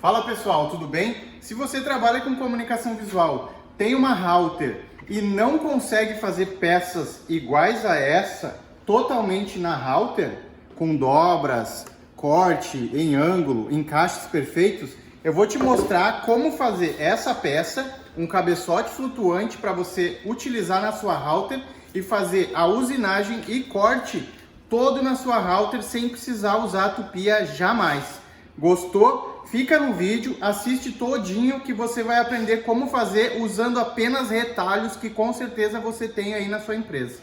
Fala pessoal, tudo bem? Se você trabalha com comunicação visual, tem uma router e não consegue fazer peças iguais a essa totalmente na router, com dobras, corte, em ângulo, encaixes perfeitos, eu vou te mostrar como fazer essa peça, um cabeçote flutuante para você utilizar na sua router e fazer a usinagem e corte todo na sua router sem precisar usar a tupia jamais. Gostou? Fica no vídeo, assiste todinho que você vai aprender como fazer usando apenas retalhos que com certeza você tem aí na sua empresa.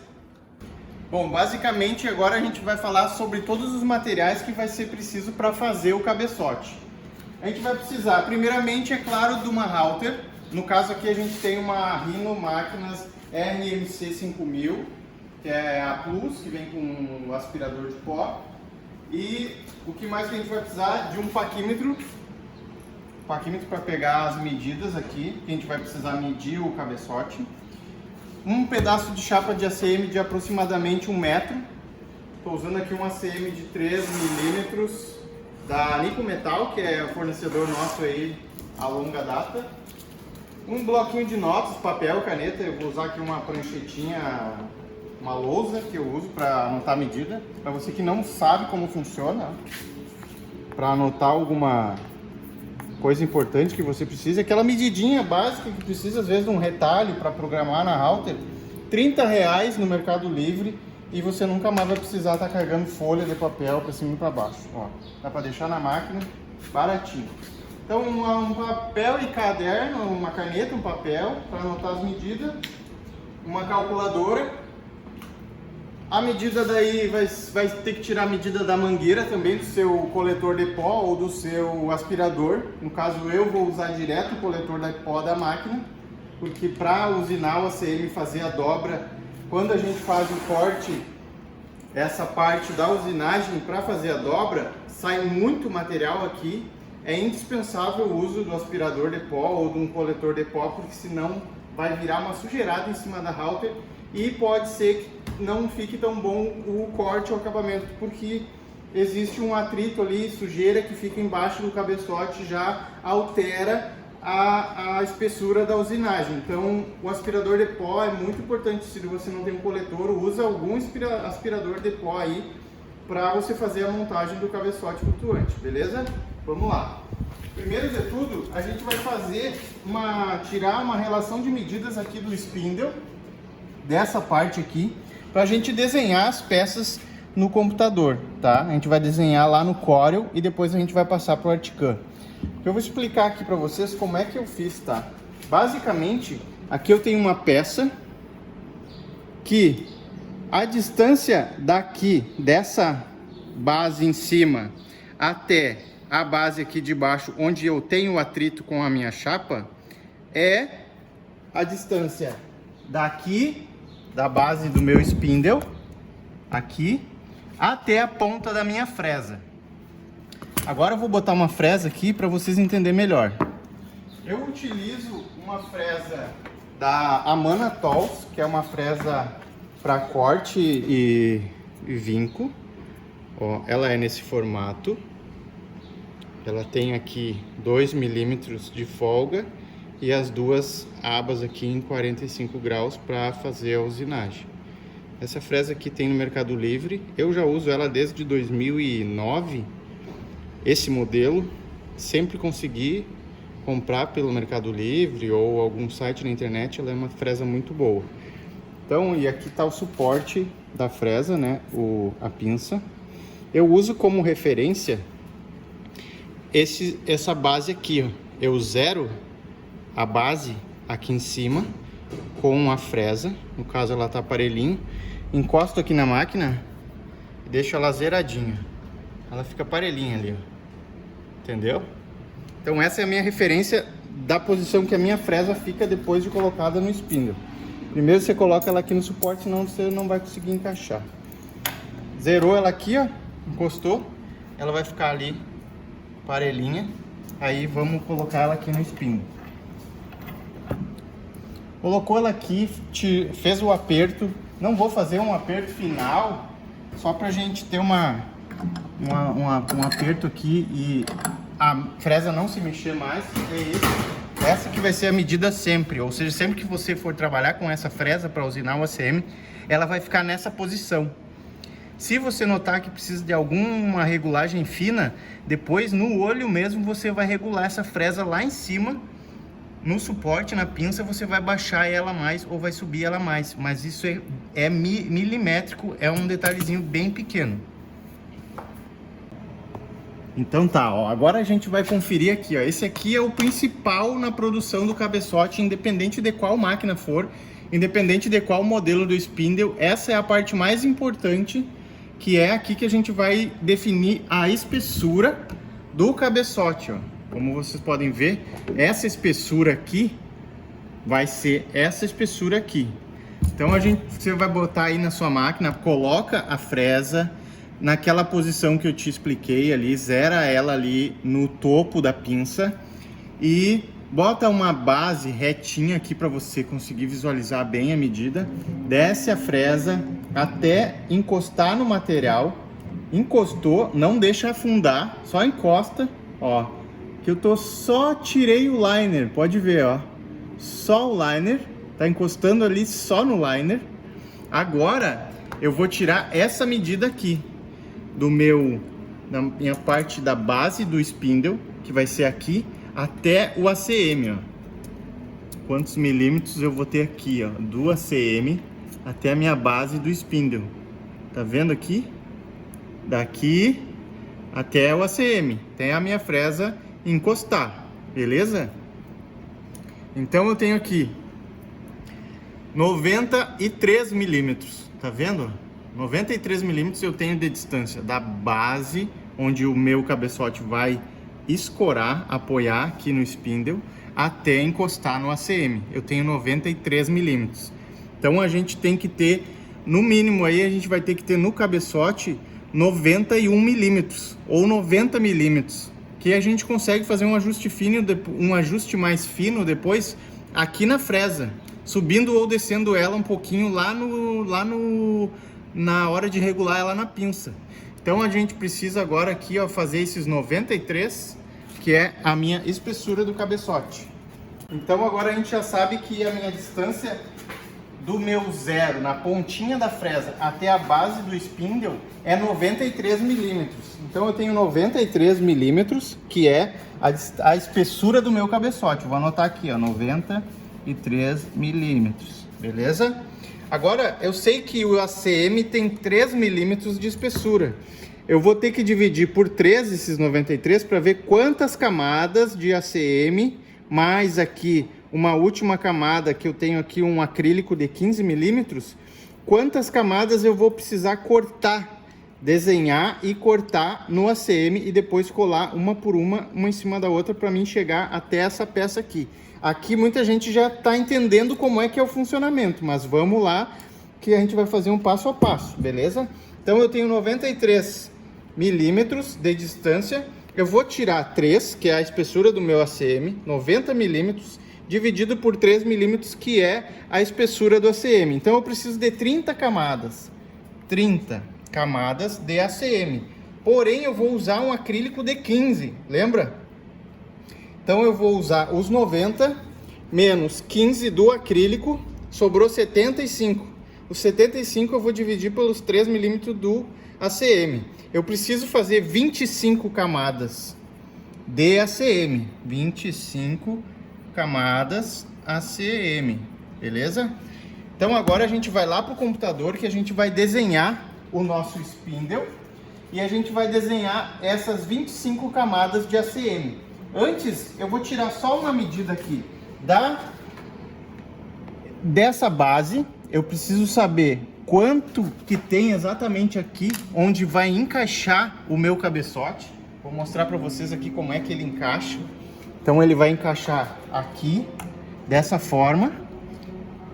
Bom, basicamente agora a gente vai falar sobre todos os materiais que vai ser preciso para fazer o cabeçote. A gente vai precisar, primeiramente, é claro, de uma router. No caso aqui a gente tem uma Rhino Máquinas RMC 5000, que é a Plus, que vem com o aspirador de pó. E o que mais que a gente vai precisar? De um paquímetro para pegar as medidas aqui, que a gente vai precisar medir o cabeçote. Um pedaço de chapa de ACM de aproximadamente 1 metro. Estou usando aqui um ACM de 3 milímetros da Nico Metal, que é o fornecedor nosso aí a longa data. Um bloquinho de inox, papel, caneta. Eu vou usar aqui uma pranchetinha, uma lousa que eu uso para anotar a medida. Para você que não sabe como funciona, para anotar alguma coisa importante que você precisa, aquela medidinha básica que precisa às vezes de um retalho para programar na router, R$30 no Mercado Livre e você nunca mais vai precisar estar carregando folha de papel para cima e para baixo. Ó, dá para deixar na máquina, baratinho. Então um papel e caderno, uma caneta, um papel para anotar as medidas, uma calculadora. A medida daí vai ter que tirar a medida da mangueira também, do seu coletor de pó ou do seu aspirador. No caso eu vou usar direto o coletor de pó da máquina, porque para usinar o ACM fazer a dobra, quando a gente faz o corte, essa parte da usinagem para fazer a dobra, sai muito material aqui. É indispensável o uso do aspirador de pó ou de um coletor de pó, porque senão vai virar uma sujeirada em cima da router e pode ser que não fique tão bom o corte ou acabamento, porque existe um atrito ali, sujeira que fica embaixo do cabeçote, já altera a espessura da usinagem. Então o aspirador de pó é muito importante. Se você não tem um coletor, usa algum aspirador de pó aí para você fazer a montagem do cabeçote flutuante, beleza? Vamos lá. Primeiro de tudo, a gente vai tirar uma relação de medidas aqui do spindle, dessa parte aqui, para a gente desenhar as peças no computador, tá? A gente vai desenhar lá no Corel e depois a gente vai passar para o Articam. Eu vou explicar aqui para vocês como é que eu fiz, tá? Basicamente, aqui eu tenho uma peça que a distância daqui, dessa base em cima, até a base aqui de baixo, onde eu tenho o atrito com a minha chapa, é a distância daqui, da base do meu spindle, aqui, até a ponta da minha fresa. Agora eu vou botar uma fresa aqui para vocês entenderem melhor. Eu utilizo uma fresa da Amana Tools, que é uma fresa para corte e vinco. Ó, ela é nesse formato. Ela tem aqui 2 milímetros de folga e as duas abas aqui em 45 graus para fazer a usinagem. Essa fresa aqui tem no Mercado Livre, eu já uso ela desde 2009, esse modelo, sempre consegui comprar pelo Mercado Livre ou algum site na internet, ela é uma fresa muito boa. Então, e aqui está o suporte da fresa, né, a pinça. Eu uso como referência essa base aqui, ó. Eu zero a base aqui em cima com a fresa, no caso ela tá parelhinho, encosto aqui na máquina e deixo ela zeradinha, ela fica parelhinha ali, ó. Entendeu? Então essa é a minha referência da posição que a minha fresa fica depois de colocada no spindle. Primeiro você coloca ela aqui no suporte, senão você não vai conseguir encaixar. Zerou ela aqui, ó, encostou, ela vai ficar ali parelhinha. Aí vamos colocar ela aqui no spindle. Colocou ela aqui, fez o aperto. Não vou fazer um aperto final, só pra gente ter um aperto aqui e a fresa não se mexer mais, é essa que vai ser a medida sempre. Ou seja, sempre que você for trabalhar com essa fresa para usinar o ACM, ela vai ficar nessa posição. Se você notar que precisa de alguma regulagem fina, depois no olho mesmo você vai regular essa fresa lá em cima, no suporte, na pinça, você vai baixar ela mais ou vai subir ela mais. Mas isso é milimétrico, é um detalhezinho bem pequeno. Então tá, ó, agora a gente vai conferir aqui, ó. Esse aqui é o principal na produção do cabeçote, independente de qual máquina for, independente de qual modelo do spindle. Essa é a parte mais importante, que é aqui que a gente vai definir a espessura do cabeçote, ó. Como vocês podem ver, essa espessura aqui vai ser essa espessura aqui. Então você vai botar aí na sua máquina, coloca a fresa naquela posição que eu te expliquei ali, zera ela ali no topo da pinça e bota uma base retinha aqui para você conseguir visualizar bem a medida. Desce a fresa até encostar no material. Encostou, não deixa afundar, só encosta, ó. Que eu só tirei o liner, pode ver, ó. Só o liner, tá encostando ali só no liner. Agora eu vou tirar essa medida aqui da minha parte da base do spindle, que vai ser aqui, até o ACM, ó. Quantos milímetros eu vou ter aqui, ó, do ACM até a minha base do spindle. Tá vendo aqui? Daqui até o ACM, até a minha fresa encostar, beleza? Então eu tenho aqui 93 milímetros, tá vendo? 93 milímetros eu tenho de distância da base, onde o meu cabeçote vai escorar, apoiar aqui no spindle, até encostar no ACM. Eu tenho 93 milímetros. Então a gente tem que ter, no mínimo aí, a gente vai ter que ter no cabeçote 91 milímetros ou 90 milímetros, que a gente consegue fazer um ajuste fino, um ajuste mais fino depois aqui na fresa, subindo ou descendo ela um pouquinho na hora de regular ela na pinça. Então a gente precisa agora aqui, ó, fazer esses 93, que é a minha espessura do cabeçote. Então agora a gente já sabe que a minha distância do meu zero na pontinha da fresa até a base do spindle é 93 milímetros. Então eu tenho 93 milímetros, que é a espessura do meu cabeçote. Vou anotar aqui, ó, 93 milímetros, beleza? Agora, eu sei que o ACM tem 3 milímetros de espessura. Eu vou ter que dividir por 3 esses 93 para ver quantas camadas de ACM, mais aqui uma última camada que eu tenho aqui, um acrílico de 15 milímetros, quantas camadas eu vou precisar cortar, desenhar e cortar no ACM e depois colar uma por uma em cima da outra para mim chegar até essa peça aqui. Aqui muita gente já está entendendo como é que é o funcionamento, mas vamos lá que a gente vai fazer um passo a passo, beleza? Então eu tenho 93 milímetros de distância, eu vou tirar 3, que é a espessura do meu ACM, 90 milímetros, dividido por 3 milímetros, que é a espessura do ACM. Então eu preciso de 30 camadas, 30 camadas de ACM. Porém eu vou usar um acrílico de 15, lembra? Então eu vou usar os 90 menos 15 do acrílico, sobrou 75. Os 75 eu vou dividir pelos 3 milímetros do ACM. Eu preciso fazer 25 camadas de ACM. 25 camadas ACM, beleza? Então agora a gente vai lá para o computador que a gente vai desenhar o nosso spindle e a gente vai desenhar essas 25 camadas de ACM. Antes, eu vou tirar só uma medida aqui dessa base. Eu preciso saber quanto que tem exatamente aqui, onde vai encaixar o meu cabeçote. Vou mostrar para vocês aqui como é que ele encaixa. Então ele vai encaixar aqui, dessa forma,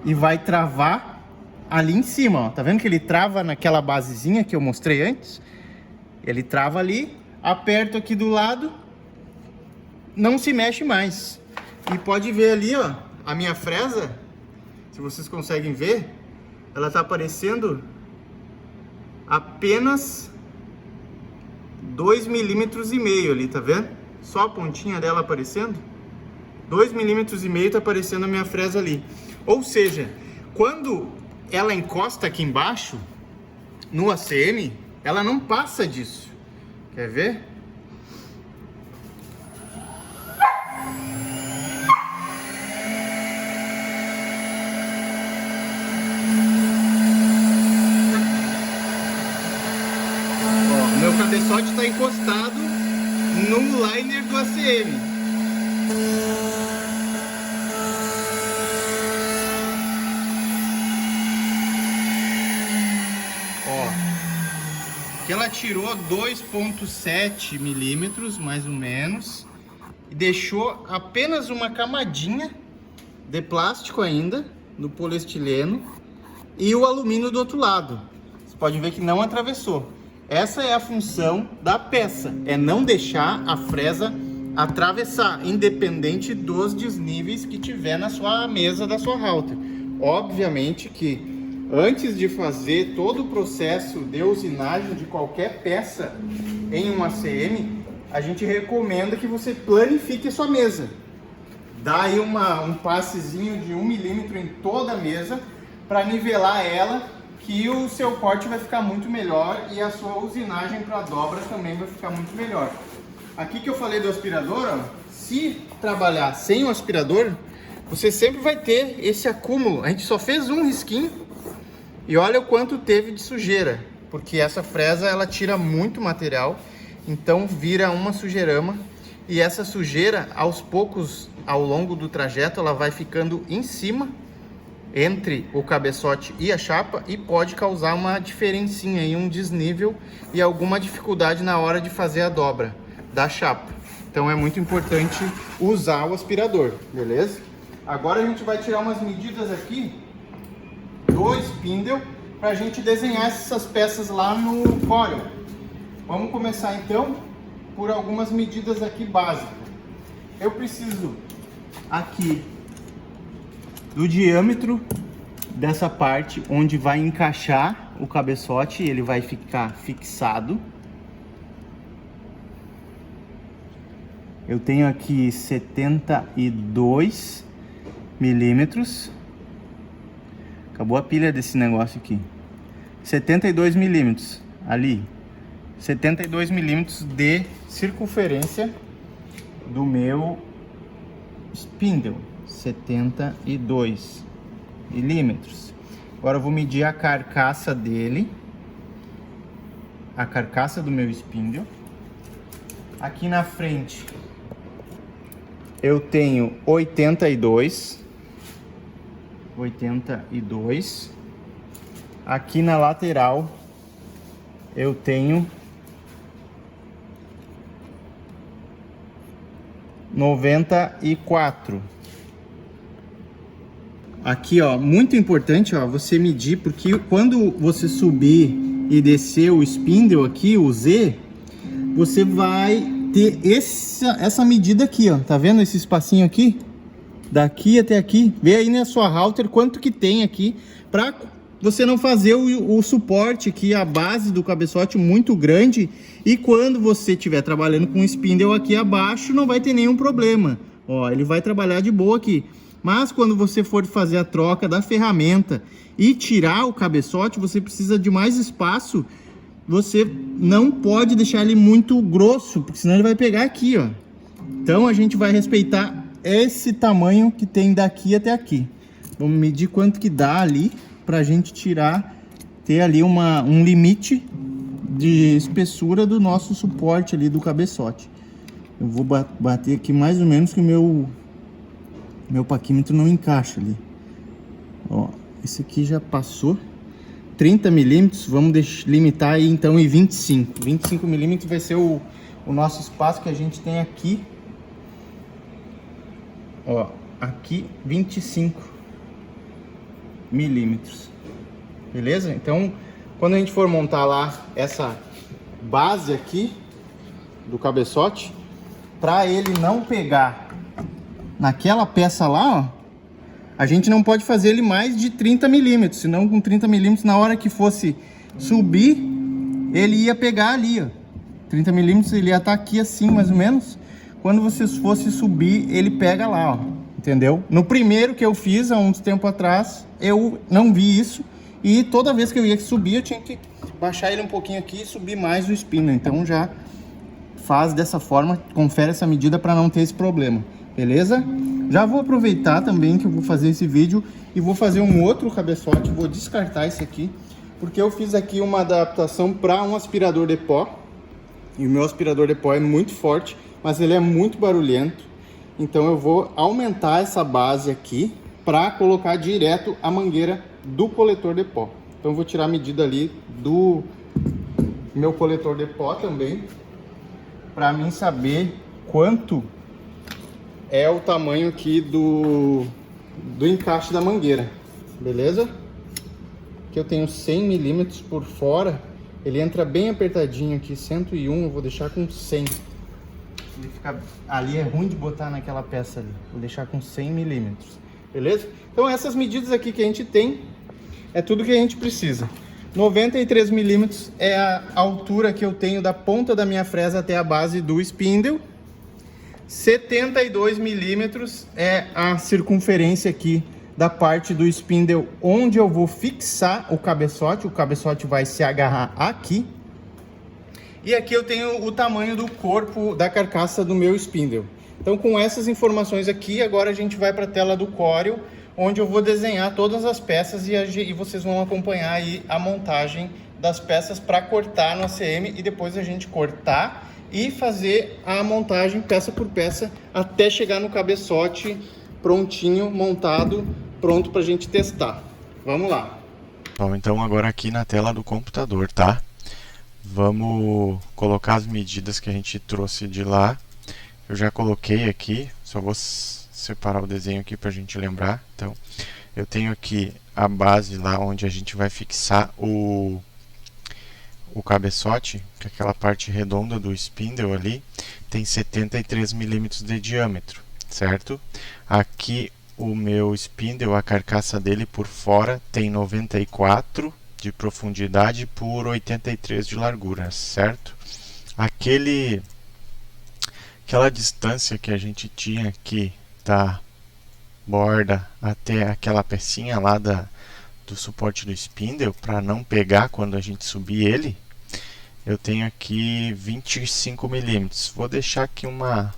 e vai travar ali em cima, ó. Tá vendo que ele trava naquela basezinha que eu mostrei antes? Ele trava ali, aperto aqui do lado, não se mexe mais. E pode ver ali, ó, a minha fresa, se vocês conseguem ver, ela tá aparecendo apenas 2,5 milímetros ali, tá vendo? Só a pontinha dela aparecendo. 2,5 mm tá aparecendo a minha fresa ali. Ou seja, quando ela encosta aqui embaixo, no ACM, ela não passa disso. Quer ver? Ó, meu cabeçote está encostado no liner do ACM. Que ela tirou 2,7 milímetros, mais ou menos, e deixou apenas uma camadinha de plástico ainda, no poliestileno, e o alumínio do outro lado. Você pode ver que não atravessou. Essa é a função da peça, é não deixar a fresa atravessar, independente dos desníveis que tiver na sua mesa da sua halter. Obviamente que antes de fazer todo o processo de usinagem de qualquer peça em um ACM, a gente recomenda que você planifique a sua mesa. Dá aí um passezinho de 1 milímetro em toda a mesa para nivelar ela, que o seu corte vai ficar muito melhor e a sua usinagem para dobra também vai ficar muito melhor. Aqui que eu falei do aspirador, ó, se trabalhar sem o aspirador, você sempre vai ter esse acúmulo. A gente só fez um risquinho. E olha o quanto teve de sujeira, porque essa fresa ela tira muito material, então vira uma sujeirama. E essa sujeira, aos poucos, ao longo do trajeto, ela vai ficando em cima, entre o cabeçote e a chapa, e pode causar uma diferencinha aí, um desnível e alguma dificuldade na hora de fazer a dobra da chapa. Então é muito importante usar o aspirador, beleza? Agora a gente vai tirar umas medidas aqui do spindle para a gente desenhar essas peças lá no Corel. Vamos começar então por algumas medidas aqui básicas. Eu preciso aqui do diâmetro dessa parte onde vai encaixar o cabeçote, ele vai ficar fixado. Eu tenho aqui 72 milímetros. Acabou a pilha desse negócio aqui. 72 milímetros ali. 72 milímetros de circunferência do meu spindle. 72 milímetros. Agora eu vou medir a carcaça dele. A carcaça do meu spindle. Aqui na frente eu tenho 82. Aqui na lateral eu tenho 94. Aqui, ó, muito importante, ó, você medir, porque quando você subir e descer o spindle aqui, o Z, você vai ter essa medida aqui, ó, tá vendo esse espacinho aqui? Daqui até aqui, vê aí na sua halter quanto que tem aqui, para você não fazer o suporte aqui, a base do cabeçote muito grande, e quando você estiver trabalhando com o spindle aqui abaixo, não vai ter nenhum problema. Ó, ele vai trabalhar de boa aqui. Mas quando você for fazer a troca da ferramenta e tirar o cabeçote, você precisa de mais espaço. Você não pode deixar ele muito grosso, porque senão ele vai pegar aqui, ó. Então a gente vai respeitar esse tamanho que tem daqui até aqui. Vamos medir quanto que dá ali pra gente tirar, ter ali um limite de espessura do nosso suporte ali do cabeçote. Eu vou bater aqui mais ou menos que o meu paquímetro não encaixa ali. Ó, esse aqui já passou 30 milímetros, vamos limitar aí então em 25. 25 milímetros vai ser o nosso espaço que a gente tem aqui. Ó, aqui 25 milímetros, beleza? Então, quando a gente for montar lá essa base aqui do cabeçote, para ele não pegar naquela peça lá, ó, a gente não pode fazer ele mais de 30 milímetros, senão com 30 milímetros, na hora que fosse subir, ele ia pegar ali, ó. 30 milímetros ele ia estar aqui assim, mais ou menos. quando vocês fossem subir, ele pega lá, ó, entendeu? No primeiro que eu fiz, há uns tempo atrás, eu não vi isso, e toda vez que eu ia subir, eu tinha que baixar ele um pouquinho aqui e subir mais o spinner. Então já faz dessa forma, confere essa medida para não ter esse problema, beleza? Já vou aproveitar também que eu vou fazer esse vídeo e vou fazer um outro cabeçote, vou descartar esse aqui, porque eu fiz aqui uma adaptação para um aspirador de pó, e o meu aspirador de pó é muito forte, mas ele é muito barulhento, então eu vou aumentar essa base aqui para colocar direto a mangueira do coletor de pó. Então eu vou tirar a medida ali do meu coletor de pó também, para mim saber quanto é o tamanho aqui do encaixe da mangueira, beleza? Aqui eu tenho 100 milímetros por fora, ele entra bem apertadinho aqui, 101, eu vou deixar com 100. Ele fica, ali é ruim de botar naquela peça ali, vou deixar com 100 milímetros, beleza? Então essas medidas aqui que a gente tem, é tudo que a gente precisa. 93 milímetros é a altura que eu tenho da ponta da minha fresa até a base do spindle. 72 milímetros é a circunferência aqui da parte do spindle onde eu vou fixar o cabeçote vai se agarrar aqui. E aqui eu tenho o tamanho do corpo da carcaça do meu spindle. Então com essas informações aqui, agora a gente vai para a tela do Corel, onde eu vou desenhar todas as peças e vocês vão acompanhar aí a montagem das peças para cortar no ACM e depois a gente cortar e fazer a montagem peça por peça até chegar no cabeçote prontinho, montado, pronto para a gente testar. Vamos lá. Bom, então agora aqui na tela do computador, tá? Vamos colocar as medidas que a gente trouxe de lá. Eu já coloquei aqui, só vou separar o desenho aqui para a gente lembrar. Então, eu tenho aqui a base lá onde a gente vai fixar o cabeçote, que é aquela parte redonda do spindle ali, tem 73 milímetros de diâmetro, certo? Aqui o meu spindle, a carcaça dele por fora tem 94 de profundidade por 83 de largura, certo? Aquela distância que a gente tinha aqui da borda até aquela pecinha lá do suporte do spindle, para não pegar quando a gente subir ele, eu tenho aqui 25 milímetros. Vou deixar aqui uma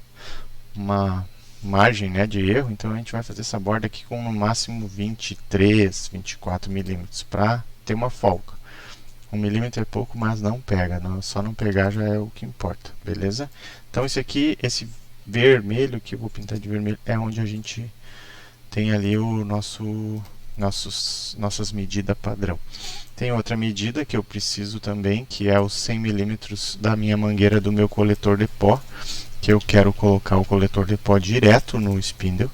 margem, né, de erro, então a gente vai fazer essa borda aqui com no máximo 23, 24 milímetros para ter uma folga. 1 milímetro é pouco, mas não pega, só não pegar já é o que importa, beleza? Então esse aqui, esse vermelho que eu vou pintar de vermelho, é onde a gente tem ali o nossas medidas padrão. Tem outra medida que eu preciso também, que é os 100 milímetros da minha mangueira do meu coletor de pó, que eu quero colocar o coletor de pó direto no spindle,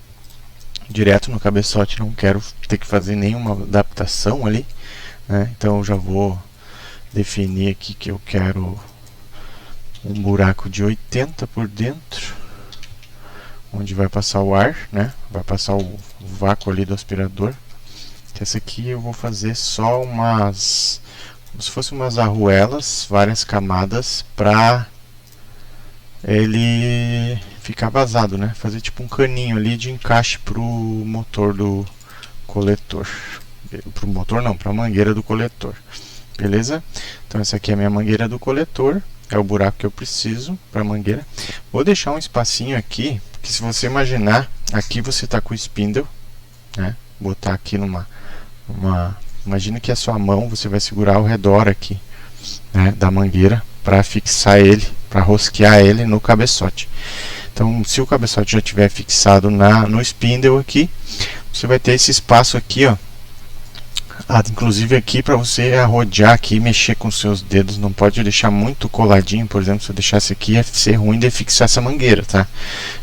direto no cabeçote, não quero ter que fazer nenhuma adaptação ali, né? Então eu já vou definir aqui que eu quero um buraco de 80 por dentro, onde vai passar o ar, né? Vai passar o vácuo ali do aspirador. Essa aqui eu vou fazer só como se fosse umas arruelas, várias camadas, para ele ficar vazado, né? Fazer tipo um caninho ali de encaixe pro motor do coletor. Pro motor não, para a mangueira do coletor. Beleza? Então essa aqui é a minha mangueira do coletor, é o buraco que eu preciso para a mangueira. Vou deixar um espacinho aqui, porque se você imaginar, aqui você está com o spindle, né? Botar aqui imagina que a sua mão você vai segurar ao redor aqui, né, da mangueira para fixar ele, para rosquear ele no cabeçote. Então, se o cabeçote já estiver fixado no spindle aqui, você vai ter esse espaço aqui, ó. Inclusive aqui para você rodear aqui e mexer com seus dedos, não pode deixar muito coladinho. Por exemplo, se eu deixasse aqui ia ser ruim de fixar essa mangueira, tá?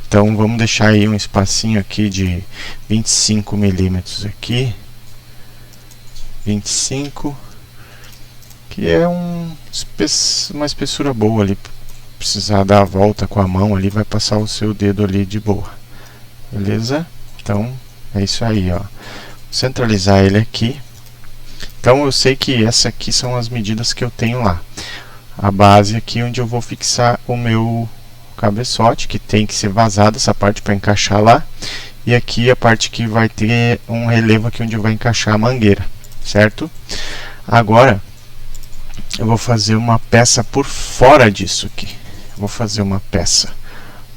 Então vamos deixar aí um espacinho aqui de 25 milímetros aqui, 25, que é uma espessura boa ali. Precisar dar a volta com a mão ali, vai passar o seu dedo ali de boa, beleza? Então é isso aí, ó. Vou centralizar ele aqui. Então eu sei que essa aqui são as medidas que eu tenho lá. A base aqui onde eu vou fixar o meu cabeçote, que tem que ser vazada essa parte para encaixar lá. E aqui a parte que vai ter um relevo aqui onde vai encaixar a mangueira, certo? Agora eu vou fazer uma peça por fora disso aqui. Vou fazer uma peça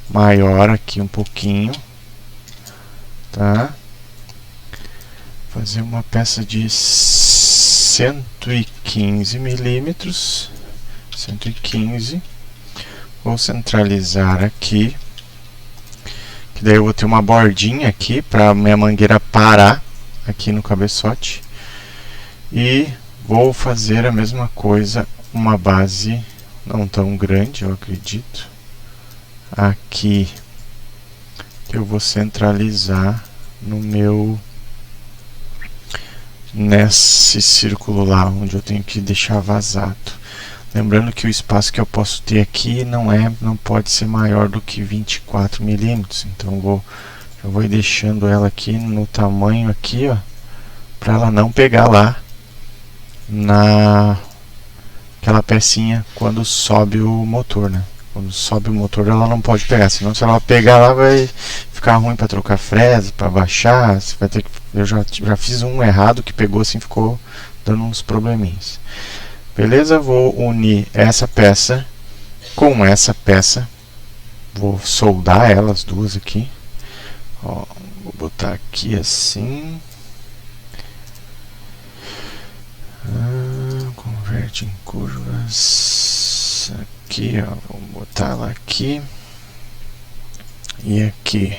maior aqui um pouquinho, tá? Fazer uma peça de 115 milímetros, 115. Vou centralizar aqui, que daí eu vou ter uma bordinha aqui para minha mangueira parar aqui no cabeçote. E vou fazer a mesma coisa, uma base não tão grande, eu acredito, aqui, que eu vou centralizar no meu, nesse círculo lá onde eu tenho que deixar vazado. Lembrando que o espaço que eu posso ter aqui não pode ser maior do que 24 milímetros. Então eu vou ir deixando ela aqui no tamanho aqui, ó, para ela não pegar lá na aquela pecinha quando sobe o motor, né? Quando sobe o motor ela não pode pegar, senão se ela pegar lá vai ficar ruim para trocar fresa, para baixar. Você vai ter que, eu já fiz um errado que pegou assim, ficou dando uns probleminhas. Beleza? Vou unir essa peça com essa peça. Vou soldar elas duas aqui. Ó, vou botar aqui assim. Converte em curvas. Aqui, ó. Vou botar ela aqui. E aqui.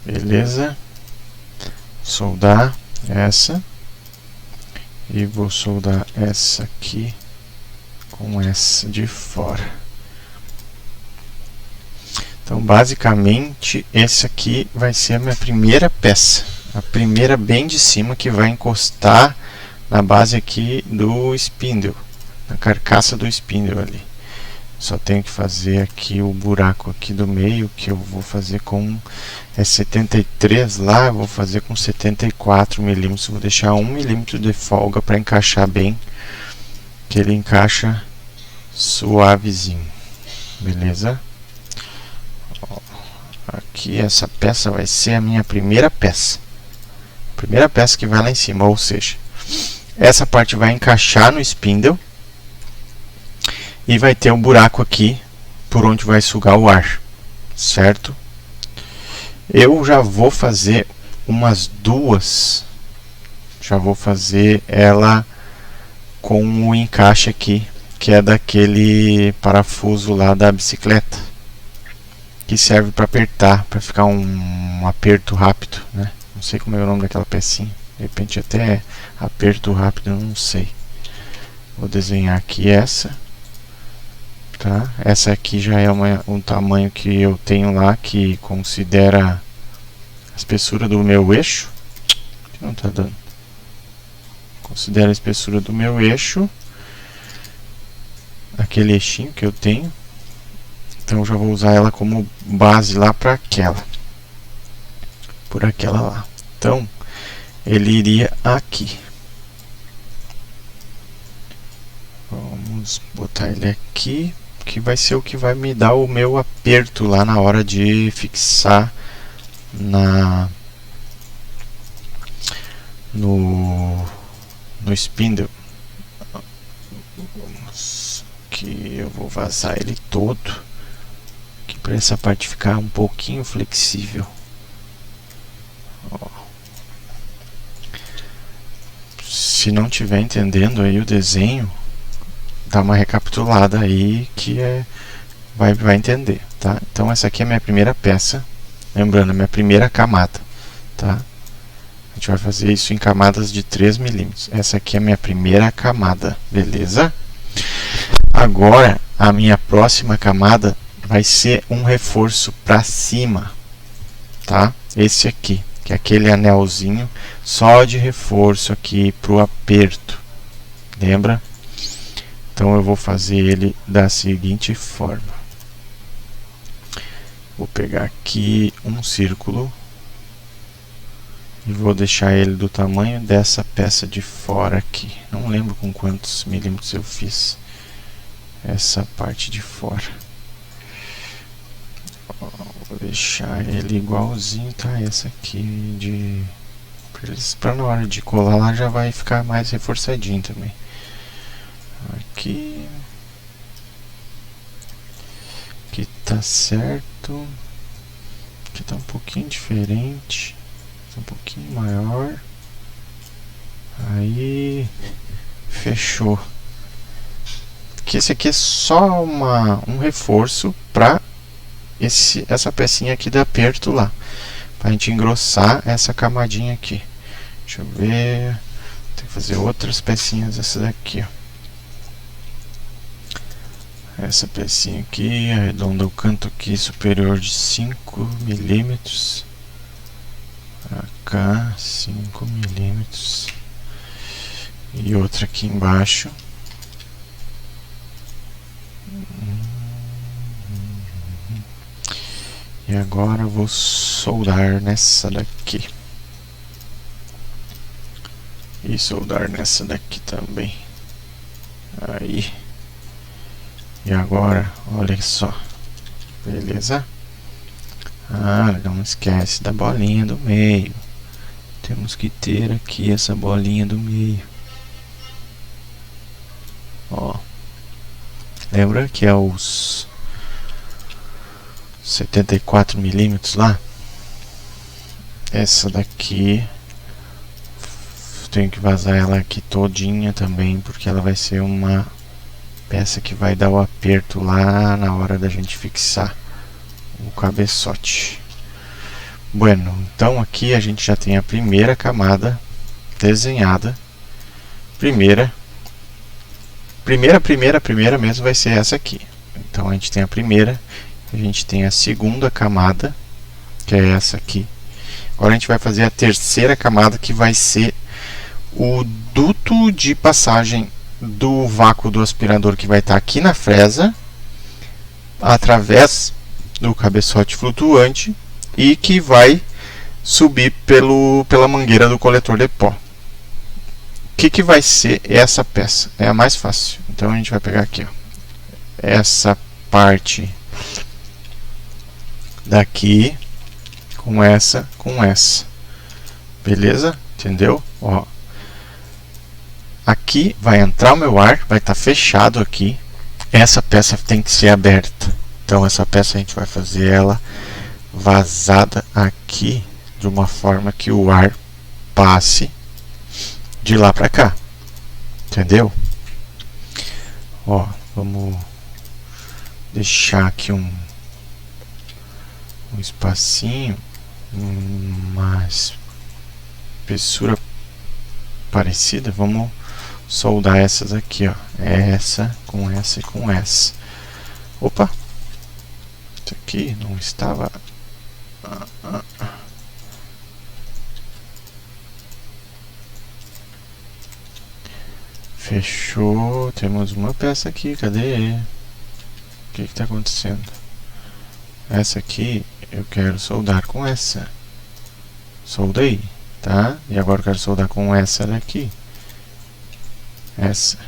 Beleza? Soldar essa. E vou soldar essa aqui com essa de fora. Então basicamente esse aqui vai ser a minha primeira peça, a primeira bem de cima, que vai encostar na base aqui do spindle, na carcaça do spindle ali. Só tenho que fazer aqui o buraco aqui do meio, que eu vou fazer com 73 lá, eu vou fazer com 74 milímetros. Vou deixar 1 milímetro de folga para encaixar bem, que ele encaixa suavezinho. Beleza? Ó, aqui essa peça vai ser a minha primeira peça. Primeira peça que vai lá em cima, ou seja, essa parte vai encaixar no spindle. E vai ter um buraco aqui por onde vai sugar o ar, certo? Eu já vou fazer umas duas. Já vou fazer ela com o encaixe aqui, que é daquele parafuso lá da bicicleta, que serve para apertar, para ficar um aperto rápido, né? Não sei como é o nome daquela pecinha. De repente até aperto rápido, não sei. Vou desenhar aqui essa. Tá? Essa aqui já é um tamanho que eu tenho lá, que considera a espessura do meu eixo. Não tá dando. Considera a espessura do meu eixo, aquele eixinho que eu tenho. Então eu já vou usar ela como base lá para aquela, por aquela lá. Então ele iria aqui. Vamos botar ele aqui, que vai ser o que vai me dar o meu aperto lá na hora de fixar no spindle. Que eu vou vazar ele todo, que para essa parte ficar um pouquinho flexível. Ó. Se não estiver entendendo aí o desenho, dá uma recapitulada aí que vai entender, tá? Então essa aqui é a minha primeira peça, lembrando, a minha primeira camada, tá? A gente vai fazer isso em camadas de 3 milímetros. Essa aqui é a minha primeira camada, beleza? Agora a minha próxima camada vai ser um reforço para cima, tá? Esse aqui, que é aquele anelzinho só de reforço aqui pro aperto, lembra? Então eu vou fazer ele da seguinte forma. Vou pegar aqui um círculo e vou deixar ele do tamanho dessa peça de fora aqui. Não lembro com quantos milímetros eu fiz essa parte de fora. Vou deixar ele igualzinho, tá? Essa aqui de... Pra na hora de colar lá já vai ficar mais reforçadinho também. Aqui tá certo. Aqui tá um pouquinho diferente, tá um pouquinho maior. Aí fechou. Que esse aqui é só um reforço para essa pecinha aqui de aperto lá, pra gente engrossar essa camadinha aqui. Deixa eu ver, tem que fazer outras pecinhas. Essa daqui, ó. Essa pecinha aqui, arredonda o canto aqui superior de 5 milímetros. Cá, 5 milímetros. E outra aqui embaixo. E agora eu vou soldar nessa daqui. E soldar nessa daqui também. Aí. E agora, olha só, beleza? Ah, não esquece da bolinha do meio. Temos que ter aqui essa bolinha do meio. Ó, lembra que é os 74 milímetros lá? Essa daqui tenho que vazar ela aqui todinha também, porque ela vai ser uma peça que vai dar o aperto lá na hora da gente fixar o cabeçote. Bueno, então aqui a gente já tem a primeira camada desenhada. Primeira mesmo vai ser essa aqui. Então a gente tem a primeira, a gente tem a segunda camada, que é essa aqui. Agora a gente vai fazer a terceira camada, que vai ser o duto de passagem do vácuo do aspirador, que vai estar aqui na fresa, através do cabeçote flutuante, e que vai subir pela mangueira do coletor de pó. O que vai ser essa peça? É a mais fácil. Então a gente vai pegar aqui, ó, essa parte daqui com essa, beleza? Entendeu? Ó, aqui vai entrar o meu ar, vai estar fechado aqui. Essa peça tem que ser aberta. Então essa peça a gente vai fazer ela vazada aqui, de uma forma que o ar passe de lá para cá. Entendeu? Ó, vamos deixar aqui um espacinho, uma espessura parecida. Vamos soldar essas aqui, ó. Essa com essa e com essa. Opa! Isso aqui não estava... Fechou. Temos uma peça aqui. Cadê? O que está acontecendo? Essa aqui eu quero soldar com essa. Soldei, tá? E agora eu quero soldar com essa daqui. Essa.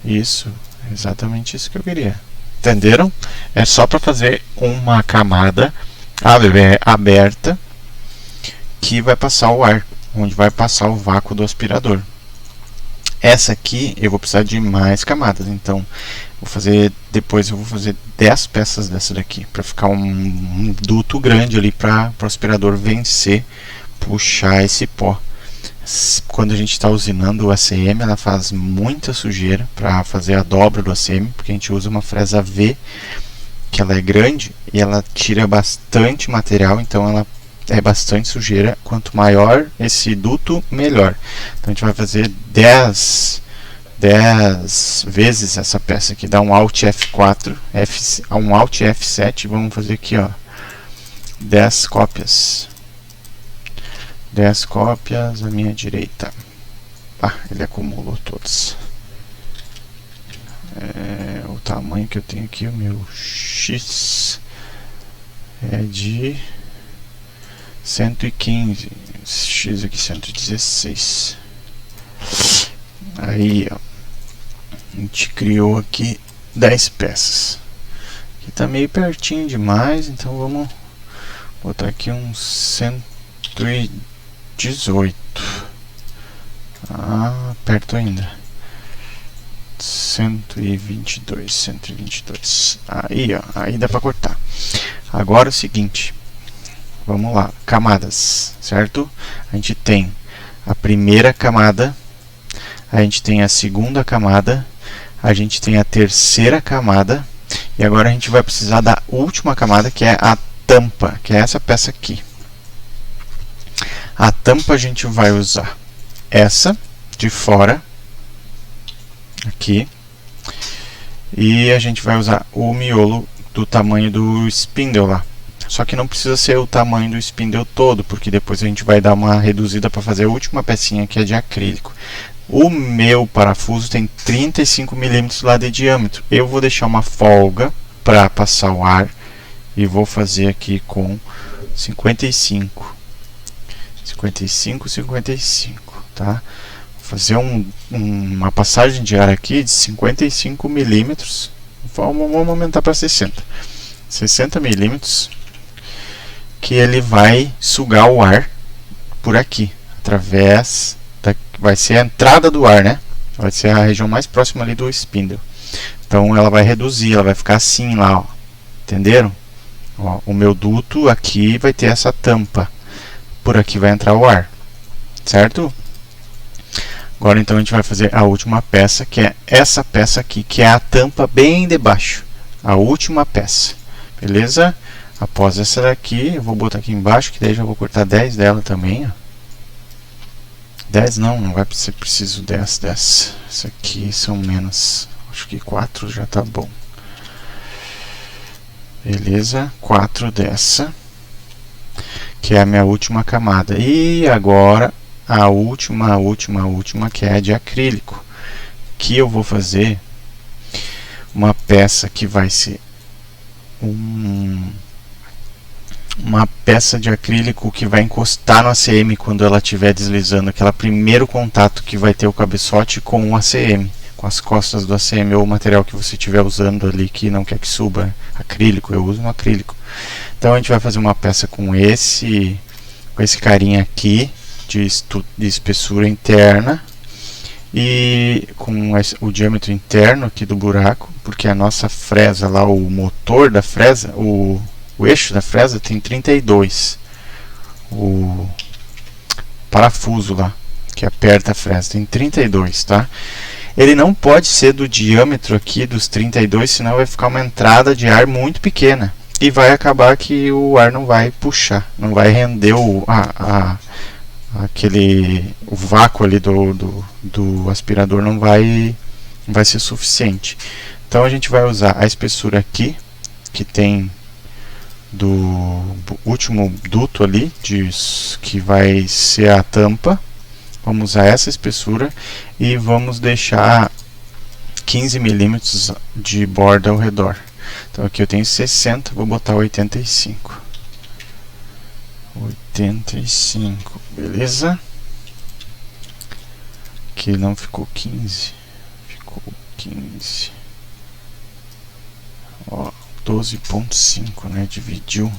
Isso. Exatamente isso que eu queria. Entenderam? É só para fazer uma camada aberta que vai passar o ar, onde vai passar o vácuo do aspirador. Essa aqui eu vou precisar de mais camadas, então depois eu vou fazer 10 peças dessa daqui, para ficar um duto grande ali para o aspirador vencer, puxar esse pó. Quando a gente está usinando o ACM, ela faz muita sujeira para fazer a dobra do ACM, porque a gente usa uma fresa V, que ela é grande e ela tira bastante material, então ela é bastante sujeira. Quanto maior esse duto, melhor. Então a gente vai fazer 10 vezes essa peça aqui. Dá um Alt F4, um Alt F7. Vamos fazer aqui, ó, 10 cópias. 10 cópias à minha direita. Ah, ele acumulou todos. O tamanho que eu tenho aqui, o meu X é de 115, X aqui 116. Aí, ó, a gente criou aqui 10 peças. Aqui tá meio pertinho demais, então vamos botar aqui uns 118. Ah, perto ainda. 122. Aí, ó, aí dá para cortar. Agora é o seguinte, vamos lá, camadas, certo? A gente tem a primeira camada, a gente tem a segunda camada, a gente tem a terceira camada, e agora a gente vai precisar da última camada, que é a tampa, que é essa peça aqui. A tampa a gente vai usar essa de fora, aqui, e a gente vai usar o miolo do tamanho do spindle lá. Só que não precisa ser o tamanho do spindle todo, porque depois a gente vai dar uma reduzida para fazer a última pecinha, que é de acrílico. O meu parafuso tem 35 milímetros lá de diâmetro. Eu vou deixar uma folga para passar o ar e vou fazer aqui com 55, tá? Fazer uma passagem de ar aqui de 55 milímetros. Vamos aumentar para 60 milímetros, que ele vai sugar o ar por aqui, através da, vai ser a entrada do ar, né? Vai ser a região mais próxima ali do spindle. Então ela vai reduzir, ela vai ficar assim lá, ó. Entenderam? Ó, o meu duto aqui vai ter essa tampa, por aqui vai entrar o ar, certo? Agora então a gente vai fazer a última peça, que é essa peça aqui, que é a tampa bem debaixo. A última peça, beleza? Após essa daqui, eu vou botar aqui embaixo, que daí já vou cortar 10 dela também, ó. 10 não vai ser preciso 10 dessa. Essa aqui são menos, acho que 4 já tá bom. Beleza? 4 dessa, que é a minha última camada. E agora a última, que é a de acrílico, que eu vou fazer uma peça que vai ser uma peça de acrílico que vai encostar no ACM quando ela estiver deslizando, aquele primeiro contato que vai ter o cabeçote com o ACM, com as costas do ACM, ou o material que você estiver usando ali que não quer que suba. Acrílico, eu uso no acrílico. Então a gente vai fazer uma peça com esse carinha aqui, de espessura interna, e com o diâmetro interno aqui do buraco, porque a nossa fresa lá, o motor da fresa, o eixo da fresa tem 32, o parafuso lá que aperta a fresa tem 32, tá? Ele não pode ser do diâmetro aqui dos 32, senão vai ficar uma entrada de ar muito pequena e vai acabar que o ar não vai puxar, não vai render o vácuo ali do aspirador, não vai ser suficiente. Então a gente vai usar a espessura aqui, que tem do último duto ali, que vai ser a tampa. Vamos usar essa espessura e vamos deixar 15 milímetros de borda ao redor. Então aqui eu tenho 60, vou botar 85. 85, beleza? Aqui não ficou 15, ficou 15. Ó, 12,5, né? Dividiu.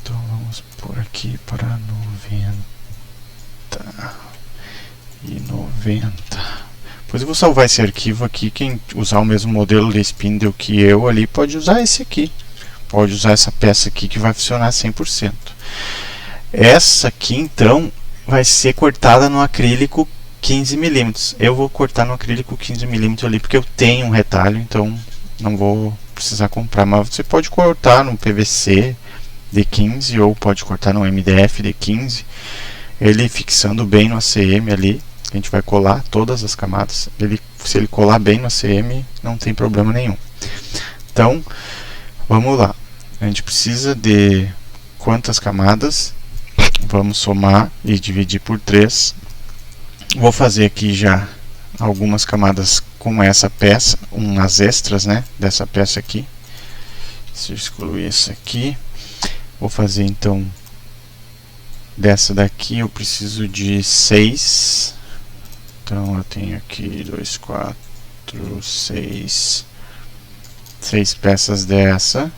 Então vamos por aqui para 90 e 90. Depois eu vou salvar esse arquivo aqui. Quem usar o mesmo modelo de spindle que eu ali pode usar esse aqui. Pode usar essa peça aqui que vai funcionar 100%. Essa aqui então vai ser cortada no acrílico 15 milímetros. Eu vou cortar no acrílico 15 milímetros ali porque eu tenho um retalho, então não vou precisar comprar. Mas você pode cortar no PVC de 15 ou pode cortar no MDF de 15. Ele fixando bem no ACM ali, a gente vai colar todas as camadas. Se ele colar bem no ACM, não tem problema nenhum. Então vamos lá, a gente precisa de quantas camadas? Vamos somar e dividir por 3. Vou fazer aqui já algumas camadas com essa peça, umas extras, né, dessa peça aqui. Se eu excluir essa aqui, vou fazer então dessa daqui, eu preciso de 6. Então eu tenho aqui 2, 4, 6. 6 peças dessa,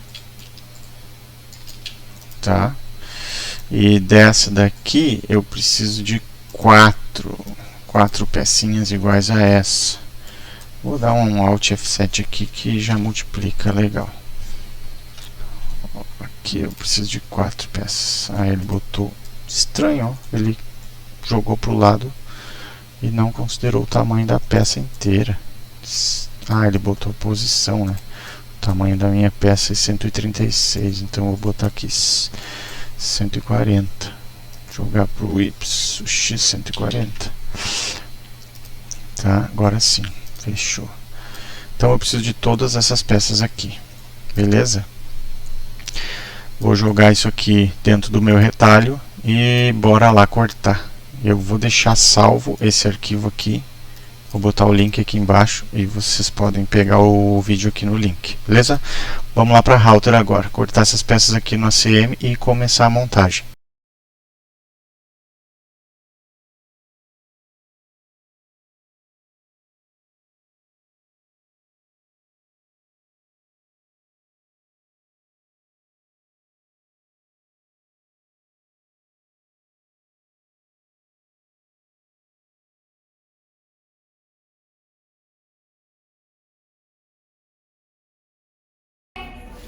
tá? E dessa daqui eu preciso de 4 pecinhas iguais a essa. Vou dar um Alt F7 aqui que já multiplica legal. Aqui eu preciso de 4 peças. Aí ele botou estranho, ó. Ele jogou pro lado e não considerou o tamanho da peça inteira. Ah, ele botou posição, né? O tamanho da minha peça é 136, então eu vou botar aqui 140. Jogar pro Y, o X 140. Tá, agora sim, fechou. Então eu preciso de todas essas peças aqui, beleza? Vou jogar isso aqui dentro do meu retalho e bora lá cortar. Eu vou deixar salvo esse arquivo aqui. Vou botar o link aqui embaixo e vocês podem pegar o vídeo aqui no link, beleza? Vamos lá para a router agora, cortar essas peças aqui no ACM e começar a montagem.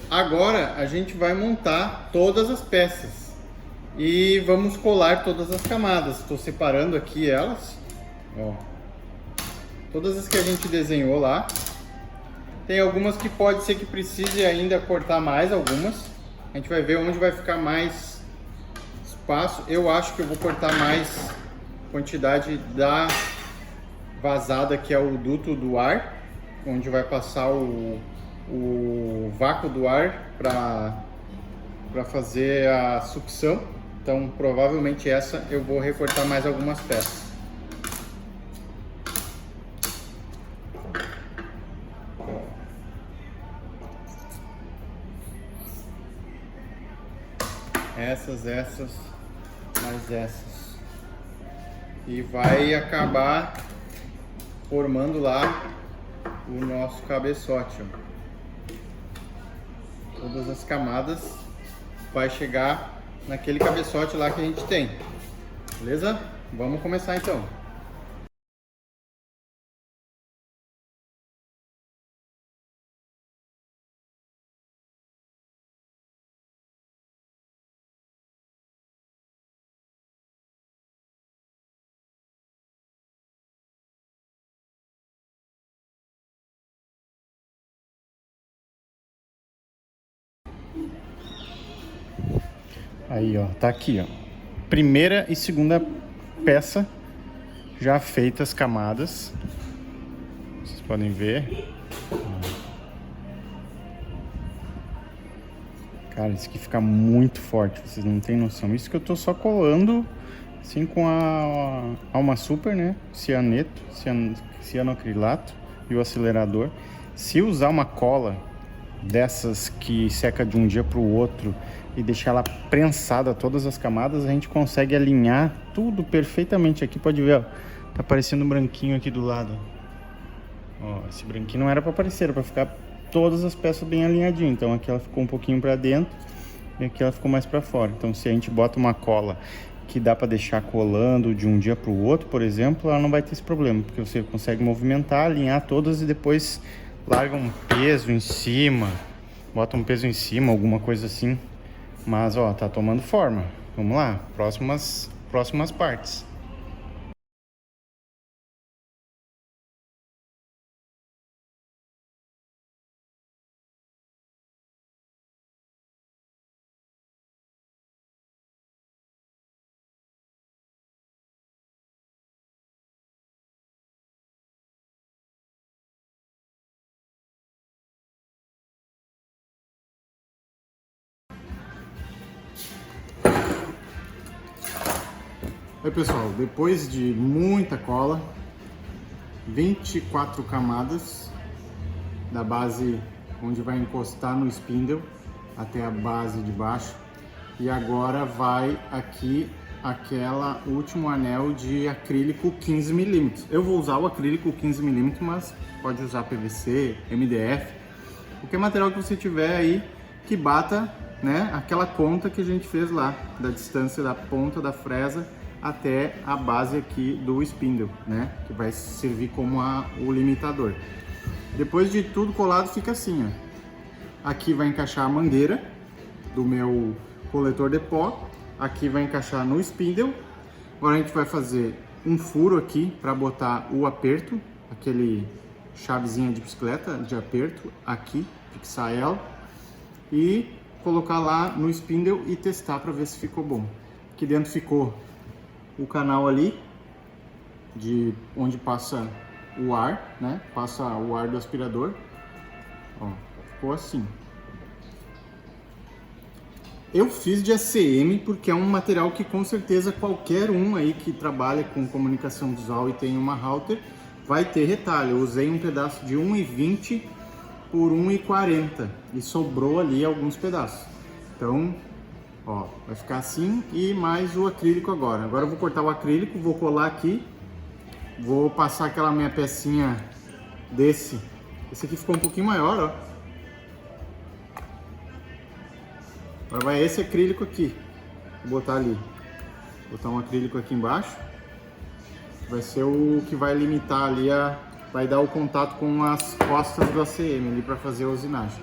Agora a gente vai montar todas as peças e vamos colar todas as camadas. Estou separando aqui elas, ó, todas as que a gente desenhou lá. Tem algumas que pode ser que precise ainda cortar mais algumas. A gente vai ver onde vai ficar mais espaço. Eu acho que eu vou cortar mais quantidade da vazada, que é o duto do ar, onde vai passar o vácuo do ar para fazer a sucção. Então provavelmente essa eu vou recortar mais algumas peças. Essas, mais essas. E vai acabar formando lá o nosso cabeçote, ó. Todas as camadas vai chegar naquele cabeçote lá que a gente tem, beleza? Vamos começar então. Aí, ó, tá aqui, ó. Primeira e segunda peça já feitas camadas. Vocês podem ver. Cara, isso aqui fica muito forte, vocês não tem noção. Isso que eu tô só colando assim com a Alma Super, né? Cianoacrilato e o acelerador. Se usar uma cola dessas que seca de um dia para o outro e deixar ela prensada todas as camadas, a gente consegue alinhar tudo perfeitamente. Aqui pode ver, ó, tá aparecendo um branquinho aqui do lado. Ó, esse branquinho não era para aparecer, era para ficar todas as peças bem alinhadinhas. Então aqui ela ficou um pouquinho para dentro e aqui ela ficou mais para fora. Então se a gente bota uma cola que dá para deixar colando de um dia para o outro, por exemplo, ela não vai ter esse problema, porque você consegue movimentar, alinhar todas e depois larga um peso em cima, bota um peso em cima, alguma coisa assim. Mas ó, tá tomando forma. Vamos lá, próximas partes. Aí pessoal, depois de muita cola, 24 camadas da base onde vai encostar no spindle até a base de baixo, e agora vai aqui aquela último anel de acrílico 15 mm. Eu vou usar o acrílico 15 mm, mas pode usar PVC, MDF. qualquer material que você tiver aí que bata, né, aquela conta que a gente fez lá, da distância da ponta da fresa até a base aqui do spindle, né, que vai servir como o limitador. Depois de tudo colado fica assim, ó. Aqui vai encaixar a mangueira do meu coletor de pó, aqui vai encaixar no spindle. Agora a gente vai fazer um furo aqui para botar o aperto, aquele chavezinha de bicicleta de aperto aqui, fixar ela e colocar lá no spindle e testar para ver se ficou bom. Aqui dentro ficou o canal ali de onde passa o ar, né? Passa o ar do aspirador. Ó, ficou assim. Eu fiz de ACM porque é um material que com certeza qualquer um aí que trabalha com comunicação visual e tem uma router vai ter retalho. Eu usei um pedaço de 1,20 por 1,40 e sobrou ali alguns pedaços. Então, ó, vai ficar assim e mais o acrílico agora. Agora eu vou cortar o acrílico, vou colar aqui, vou passar aquela minha pecinha desse. Esse aqui ficou um pouquinho maior, ó. Agora vai esse acrílico aqui, vou botar ali. Vou botar um acrílico aqui embaixo. Vai ser o que vai limitar ali, vai dar o contato com as costas do ACM ali para fazer a usinagem.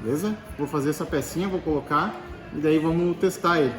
Beleza? Vou fazer essa pecinha, vou colocar e daí vamos testar ele.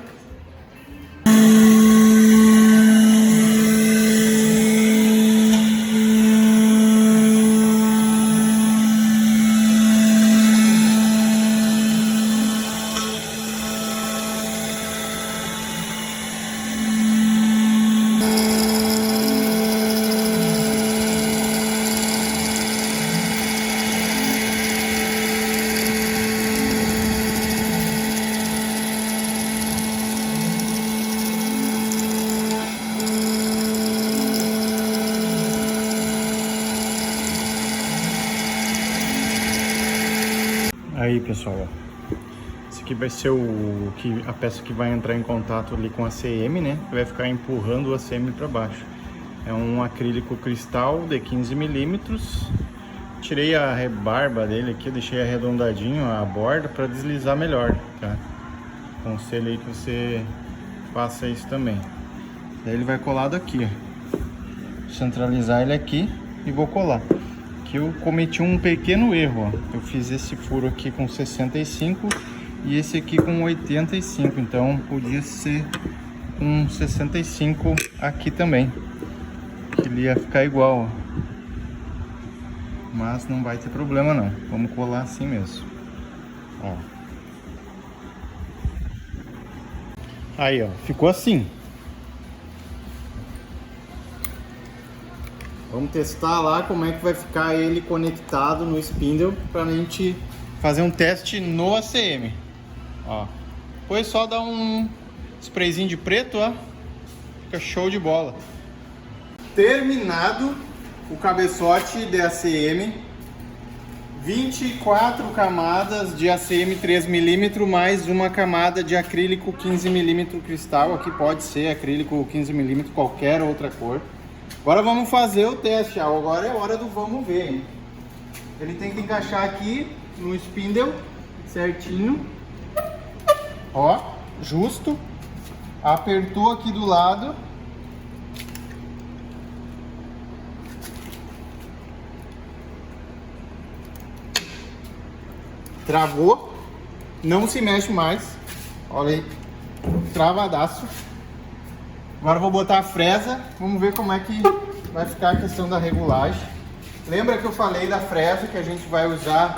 Aí pessoal, esse aqui vai ser a peça que vai entrar em contato ali com a ACM, né? Vai ficar empurrando o ACM para baixo. É um acrílico cristal de 15 milímetros. Tirei a rebarba dele aqui, deixei arredondadinho a borda para deslizar melhor, tá? Aconselho aí que você faça isso também. Daí ele vai colado aqui, ó. Vou centralizar ele aqui e vou colar. Aqui eu cometi um pequeno erro, ó. Eu fiz esse furo aqui com 65 e esse aqui com 85, então podia ser com 65 aqui também, que ele ia ficar igual, ó. Mas não vai ter problema não, vamos colar assim mesmo, ó. Aí, ó, ficou assim. Vamos testar lá como é que vai ficar ele conectado no spindle para a gente fazer um teste no ACM. Ó, depois só dar um sprayzinho de preto, ó, fica show de bola. Terminado o cabeçote de ACM, 24 camadas de ACM 3mm mais uma camada de acrílico 15mm cristal. Aqui pode ser acrílico 15mm, qualquer outra cor. Agora vamos fazer o teste, agora é hora do vamos ver, hein? Ele tem que encaixar aqui no spindle, certinho, ó, justo, apertou aqui do lado, travou, não se mexe mais, olha aí, travadaço. Agora eu vou botar a fresa, vamos ver como é que vai ficar a questão da regulagem. Lembra que eu falei da fresa, que a gente vai usar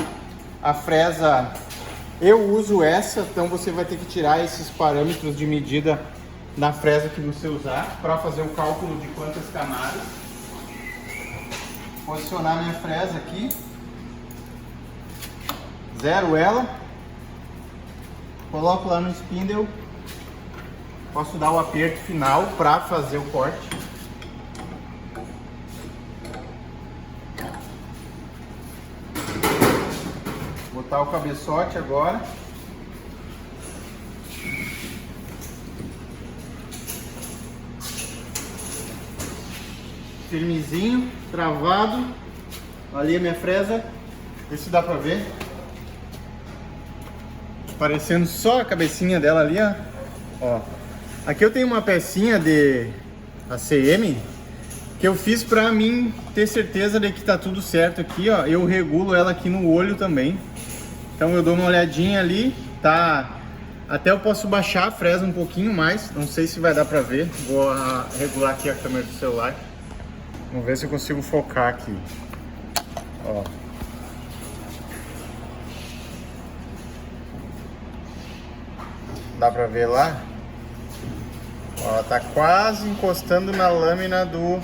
a fresa, eu uso essa, então você vai ter que tirar esses parâmetros de medida na fresa que você usar, para fazer o cálculo de quantas camadas. Posicionar minha fresa aqui, zero ela, coloco lá no spindle. Posso dar o aperto final para fazer o corte. Botar o cabeçote agora. Firmezinho, travado. Ali a minha fresa. Vê se dá para ver. aparecendo só a cabecinha dela ali, ó. Ó. Aqui eu tenho uma pecinha de ACM que eu fiz pra mim ter certeza de que tá tudo certo aqui, ó. Eu regulo ela aqui no olho também. Então eu dou uma olhadinha ali, tá? Até eu posso baixar a fresa um pouquinho mais, não sei se vai dar pra ver. Vou regular aqui a câmera do celular. Vamos ver se eu consigo focar aqui. Ó. Dá pra ver lá? Ó, ela tá quase encostando na lâmina do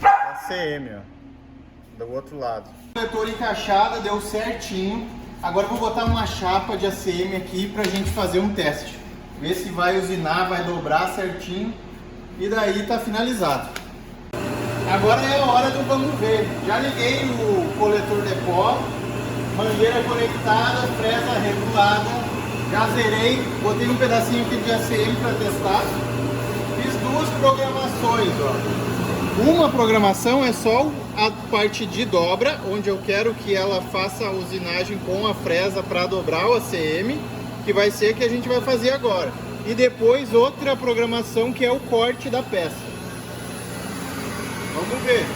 ACM, ó. Do outro lado. Coletor encaixada, deu certinho. Agora eu vou botar uma chapa de ACM aqui pra gente fazer um teste. Ver se vai usinar, vai dobrar certinho. E daí tá finalizado. Agora é a hora do vamos ver. Já liguei o coletor de pó, mangueira conectada, fresa regulada. Já zerei, botei um pedacinho aqui de ACM para testar. Fiz duas programações, ó. Uma programação é só a parte de dobra, onde eu quero que ela faça a usinagem com a fresa para dobrar o ACM, que vai ser que a gente vai fazer agora. E depois outra programação que é o corte da peça. Vamos ver.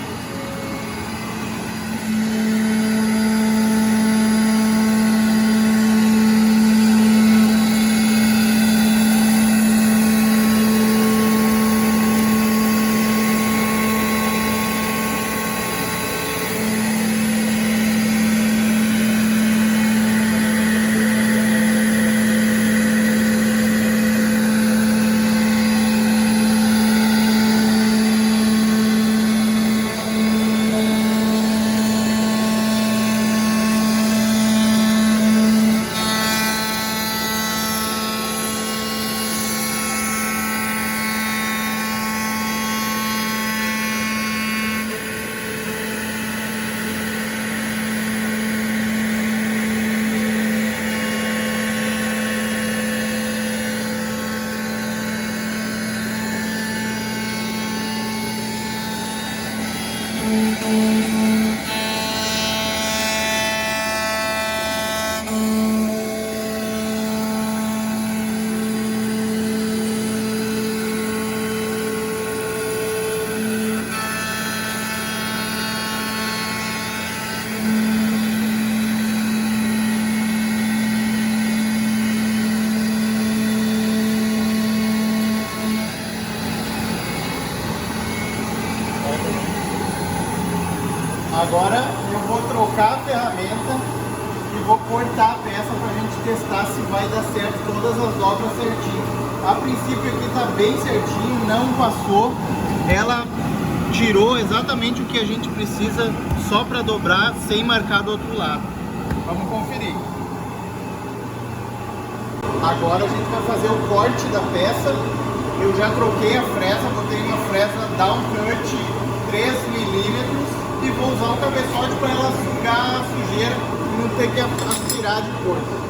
Agora eu vou trocar a ferramenta e vou cortar a peça para a gente testar se vai dar certo todas as dobras certinho. A princípio aqui está bem certinho, não passou. Ela tirou exatamente o que a gente precisa só para dobrar sem marcar do outro lado. Vamos conferir. Agora a gente vai fazer o corte da peça. Eu já troquei a fresa, botei uma fresa downcut 3 milímetros. E vou usar o cabeçote para ela sugar a sujeira e não ter que aspirar de força.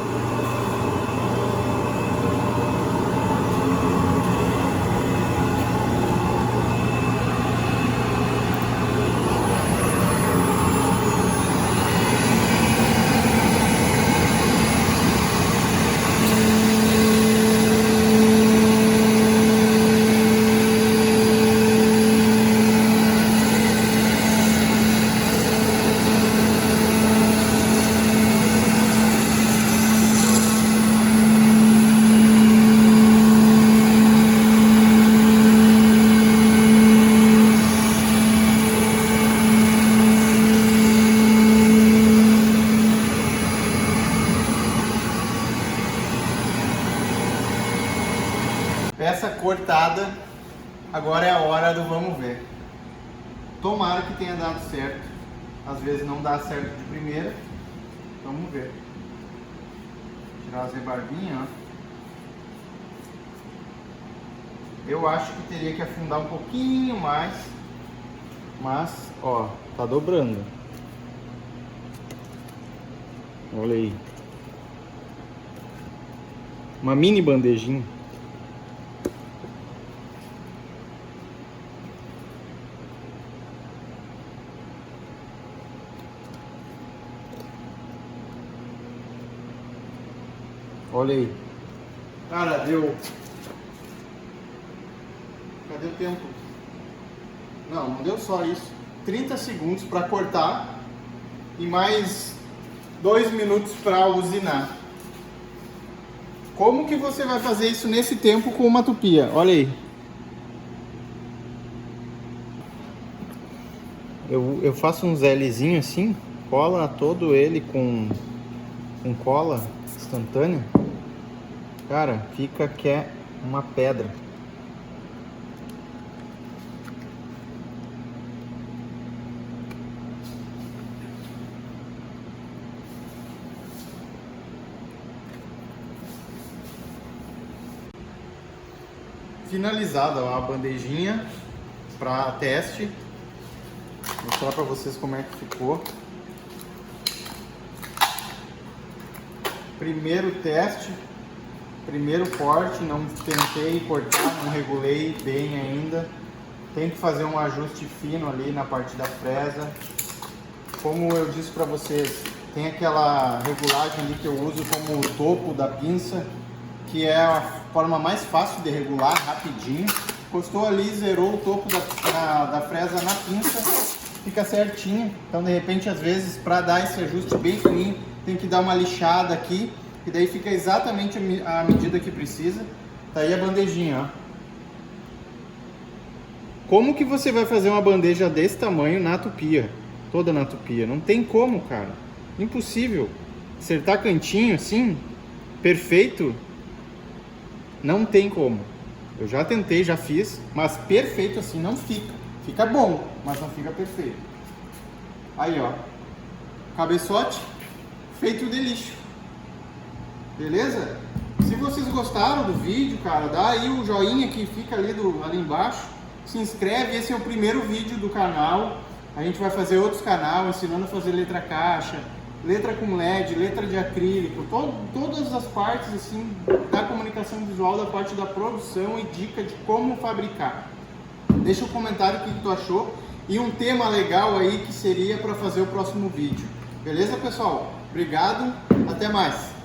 Peça cortada, agora é a hora do vamos ver. Tomara que tenha dado certo. Às vezes não dá certo de primeira. Vamos ver. Tirar as rebarbinhas, ó. Eu acho que teria que afundar um pouquinho mais. Mas, ó, tá dobrando. Olha aí. Uma mini bandejinha. Olha aí. Cara, deu... Cadê o tempo? Não deu só isso. 30 segundos para cortar e mais 2 minutos para usinar. Como que você vai fazer isso nesse tempo com uma tupia? Olha aí. Eu faço uns Lzinho assim, cola todo ele com cola instantânea. Cara, fica que é uma pedra. Finalizada a bandejinha para teste. Vou mostrar para vocês como é que ficou. Primeiro teste, primeiro corte, não tentei cortar, não regulei bem ainda. Tem que fazer um ajuste fino ali na parte da fresa. Como eu disse para vocês, tem aquela regulagem ali que eu uso como o topo da pinça, que é a forma mais fácil de regular, rapidinho. Encostou ali, zerou o topo da fresa na pinça, fica certinho. Então, de repente, às vezes, para dar esse ajuste bem fininho, tem que dar uma lixada aqui, e daí fica exatamente a medida que precisa. Tá aí a bandejinha, ó. Como que você vai fazer uma bandeja desse tamanho na tupia? Toda na tupia? Não tem como, cara. Impossível. Acertar cantinho assim, perfeito, não tem como. Eu já tentei, já fiz, mas perfeito assim não fica. Fica bom, mas não fica perfeito. Aí, ó. Cabeçote feito de lixo. Beleza? Se vocês gostaram do vídeo, cara, dá aí o joinha que fica ali embaixo. Se inscreve, esse é o primeiro vídeo do canal. A gente vai fazer outros canais ensinando a fazer letra caixa, letra com LED, letra de acrílico, todas as partes assim da comunicação visual, da parte da produção e dica de como fabricar. Deixa um comentário o que tu achou e um tema legal aí que seria para fazer o próximo vídeo. Beleza, pessoal? Obrigado, até mais!